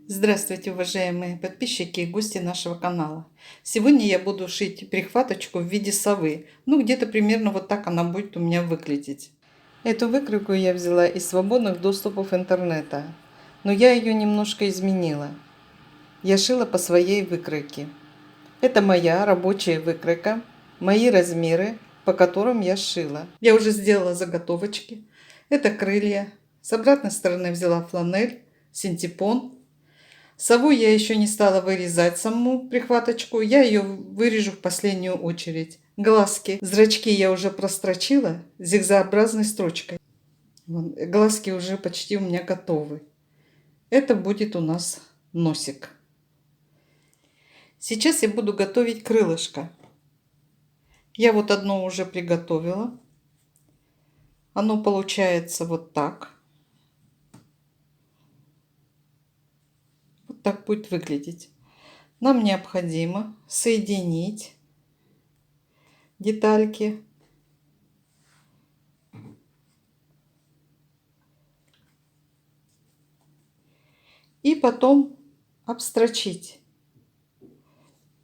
Здравствуйте, уважаемые подписчики и гости нашего канала. Сегодня я буду шить прихваточку в виде совы. Где-то примерно вот так она будет у меня выглядеть. Эту выкройку я взяла из свободных доступов интернета, но я ее немножко изменила. Я шила по своей выкройке. Это моя рабочая выкройка, мои размеры, по которым я шила. Я уже сделала заготовочки. Это крылья. С обратной стороны взяла фланель, синтепон. Сову я еще не стала вырезать саму прихваточку, я ее вырежу в последнюю очередь. Глазки, зрачки я уже прострочила зигзагообразной строчкой. Глазки уже почти у меня готовы. Это будет у нас носик. Сейчас я буду готовить крылышко. Я вот одно уже приготовила. Оно получается вот так. Вот так будет выглядеть. Нам необходимо соединить детальки. И потом обстрочить.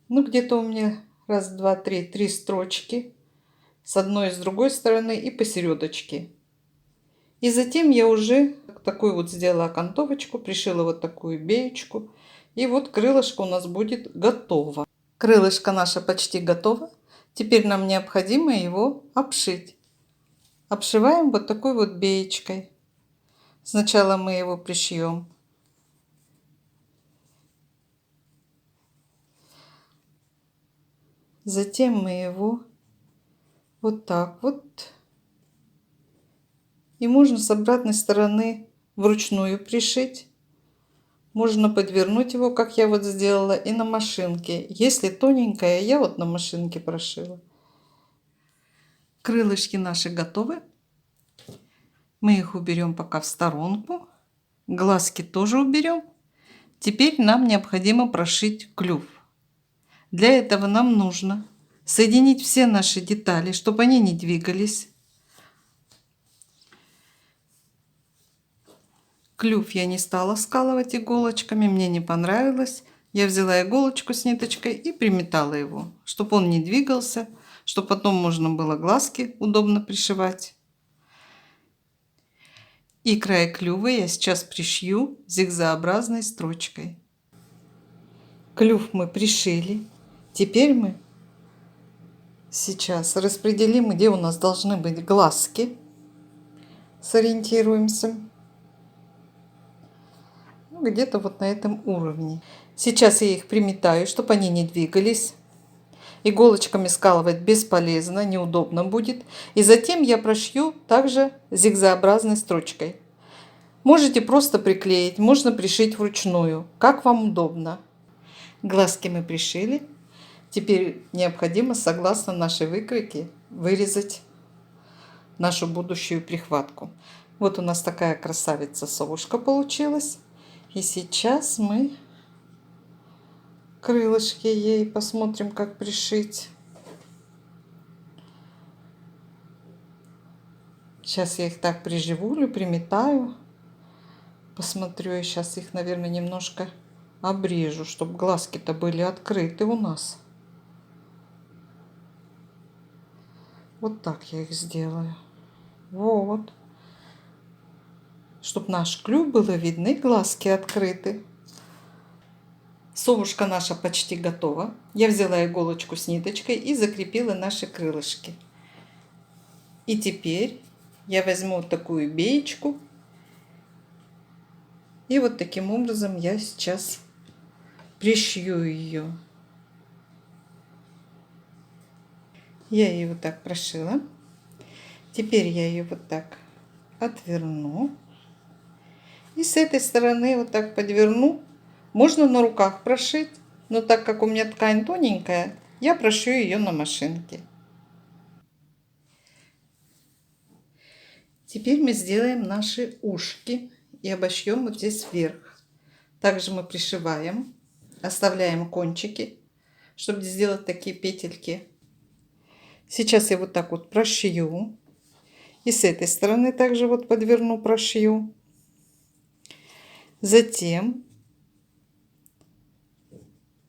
Где-то у меня раз, два, три строчки с одной и с другой стороны и посередочке. И затем я уже такую вот сделала окантовочку, пришила вот такую беечку. И вот крылышко у нас будет готово. Крылышко наше почти готово. Теперь нам необходимо его обшить. Обшиваем вот такой вот беечкой. Сначала мы его пришьем. Затем мы его вот так вот. И можно с обратной стороны вручную пришить. Можно подвернуть его, как я вот сделала, и на машинке. Если тоненькая, я вот на машинке прошила. Крылышки наши готовы. Мы их уберем пока в сторонку. Глазки тоже уберем. Теперь нам необходимо прошить клюв. Для этого нам нужно соединить все наши детали, чтобы они не двигались. Клюв я не стала скалывать иголочками, мне не понравилось. Я взяла иголочку с ниточкой и приметала его, чтобы он не двигался, чтобы потом можно было глазки удобно пришивать. И край клюва я сейчас пришью зигзагообразной строчкой. Клюв мы пришили. Теперь мы сейчас распределим, где у нас должны быть глазки. Сориентируемся. Где-то вот на этом уровне. Сейчас я их приметаю, чтобы они не двигались. Иголочками скалывать бесполезно, неудобно будет. И затем я прошью также зигзагообразной строчкой. Можете просто приклеить, можно пришить вручную, как вам удобно. Глазки мы пришили. Теперь необходимо, согласно нашей выкройке, вырезать нашу будущую прихватку. Вот у нас такая красавица-совушка получилась. И сейчас мы крылышки ей посмотрим, как пришить. Сейчас я их так приживулю, приметаю. Посмотрю, я сейчас их, наверное, немножко обрежу, чтобы глазки-то были открыты у нас. Вот так я их сделаю. Вот. Чтобы наш клюв было видны, глазки открыты. Совушка наша почти готова. Я взяла иголочку с ниточкой и закрепила наши крылышки. И теперь я возьму вот такую беечку. И вот таким образом я сейчас пришью ее. Я ее вот так прошила. Теперь я ее вот так отверну. И с этой стороны вот так подверну. Можно на руках прошить, но так как у меня ткань тоненькая, я прошью ее на машинке. Теперь мы сделаем наши ушки и обошьем вот здесь вверх. Также мы пришиваем, оставляем кончики, чтобы сделать такие петельки. Сейчас я вот так вот прошью. И с этой стороны также вот подверну, прошью. Затем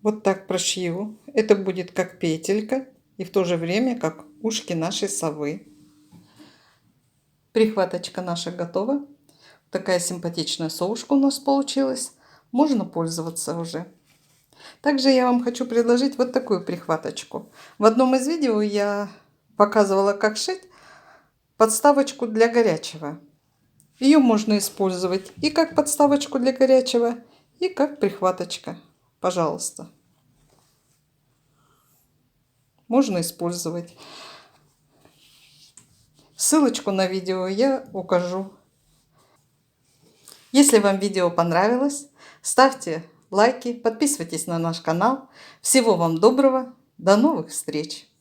Вот так прошью. Это будет как петелька и в то же время как ушки нашей совы. Прихваточка наша готова. Такая симпатичная совушка у нас получилась. Можно пользоваться уже. Также я вам хочу предложить вот такую прихваточку. В одном из видео я показывала, как шить подставочку для горячего. Ее можно использовать и как подставочку для горячего, и как прихваточка. Пожалуйста. Можно использовать. Ссылочку на видео я укажу. Если вам видео понравилось, ставьте лайки, подписывайтесь на наш канал. Всего вам доброго, до новых встреч!